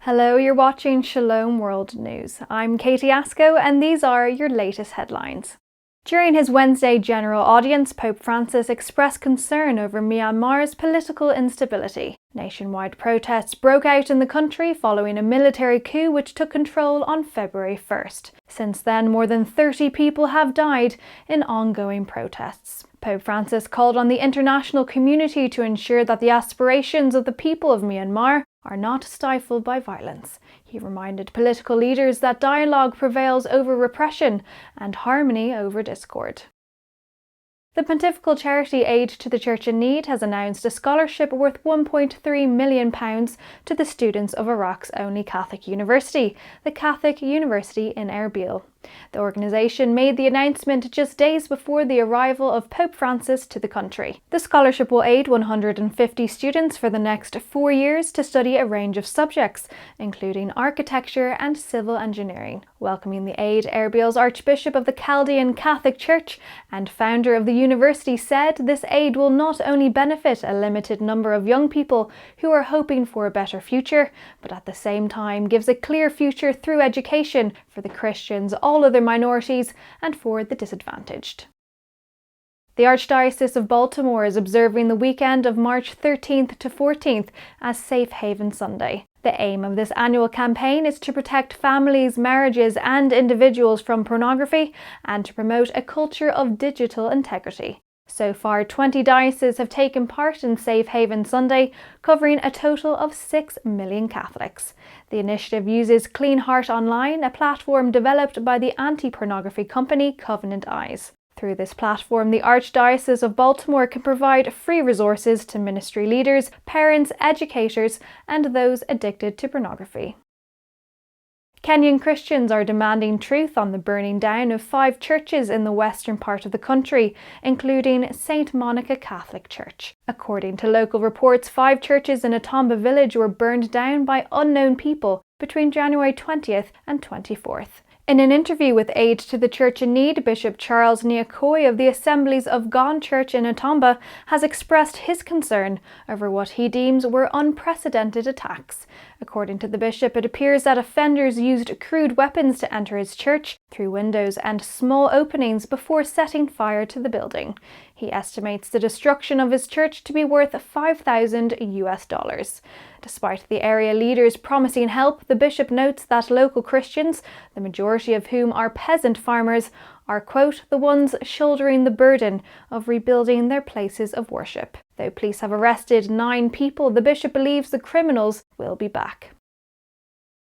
Hello, you're watching Shalom World News. I'm Katie Asco and these are your latest headlines. During his Wednesday general audience, Pope Francis expressed concern over Myanmar's political instability. Nationwide protests broke out in the country following a military coup which took control on February 1st. Since then, more than 30 people have died in ongoing protests. Pope Francis called on the international community to ensure that the aspirations of the people of Myanmar are not stifled by violence. He reminded political leaders that dialogue prevails over repression and harmony over discord. The Pontifical Charity Aid to the Church in Need has announced a scholarship worth £1.3 million to the students of Iraq's only Catholic university, the Catholic University in Erbil. The organisation made the announcement just days before the arrival of Pope Francis to the country. The scholarship will aid 150 students for the next 4 years to study a range of subjects, including architecture and civil engineering. Welcoming the aid, Erbil's Archbishop of the Chaldean Catholic Church and founder of the university said this aid will not only benefit a limited number of young people who are hoping for a better future, but at the same time gives a clear future through education for the Christians, all other minorities, and for the disadvantaged. The Archdiocese of Baltimore is observing the weekend of March 13th to 14th as Safe Haven Sunday. The aim of this annual campaign is to protect families, marriages, and individuals from pornography and to promote a culture of digital integrity. So far, 20 dioceses have taken part in Safe Haven Sunday, covering a total of 6 million Catholics. The initiative uses Clean Heart Online, a platform developed by the anti-pornography company Covenant Eyes. Through this platform, the Archdiocese of Baltimore can provide free resources to ministry leaders, parents, educators, and those addicted to pornography. Kenyan Christians are demanding truth on the burning down of 5 churches in the western part of the country, including St. Monica Catholic Church. According to local reports, 5 churches in Atamba village were burned down by unknown people between January 20th and 24th. In an interview with Aid to the Church in Need, Bishop Charles Niakoi of the Assemblies of God Church in Atamba has expressed his concern over what he deems were unprecedented attacks. According to the bishop, it appears that offenders used crude weapons to enter his church through windows and small openings before setting fire to the building. He estimates the destruction of his church to be worth $5,000. Despite the area leaders promising help, the bishop notes that local Christians, the majority of whom are peasant farmers, are, quote, the ones shouldering the burden of rebuilding their places of worship. Though police have arrested 9 people, the bishop believes the criminals will be back.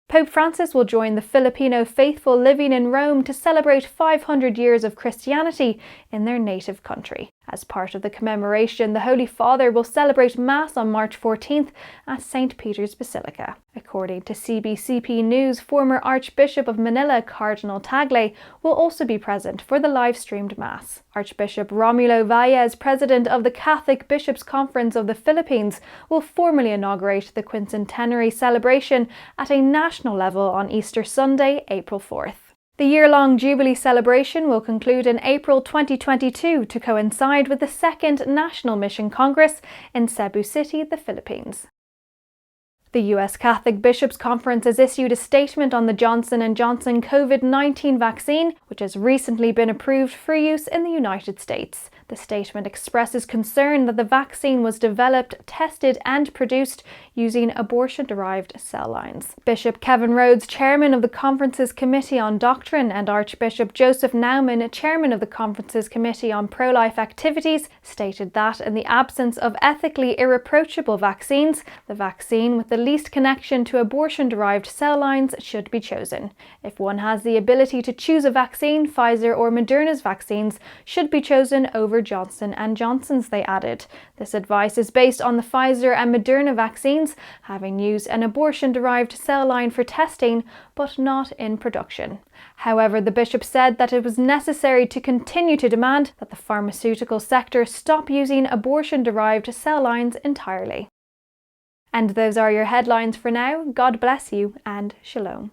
Pope Francis will join the Filipino faithful living in Rome to celebrate 500 years of Christianity in their native country. As part of the commemoration, the Holy Father will celebrate Mass on March 14th at St. Peter's Basilica. According to CBCP News, former Archbishop of Manila, Cardinal Tagle, will also be present for the live-streamed Mass. Archbishop Romulo Valles, president of the Catholic Bishops' Conference of the Philippines, will formally inaugurate the quincentenary celebration at a national level on Easter Sunday, April 4th. The year-long Jubilee celebration will conclude in April 2022 to coincide with the 2nd National Mission Congress in Cebu City, the Philippines. The US Catholic Bishops' Conference has issued a statement on the Johnson & Johnson COVID-19 vaccine, which has recently been approved for use in the United States. The statement expresses concern that the vaccine was developed, tested and produced using abortion-derived cell lines. Bishop Kevin Rhodes, chairman of the conference's Committee on Doctrine, and Archbishop Joseph Naumann, chairman of the conference's Committee on Pro-Life Activities, stated that in the absence of ethically irreproachable vaccines, the vaccine with the least connection to abortion-derived cell lines should be chosen. If one has the ability to choose a vaccine, Pfizer or Moderna's vaccines should be chosen over Johnson & Johnson's, they added. This advice is based on the Pfizer and Moderna vaccines having used an abortion-derived cell line for testing, but not in production. However, the bishop said that it was necessary to continue to demand that the pharmaceutical sector stop using abortion-derived cell lines entirely. And those are your headlines for now. God bless you and Shalom.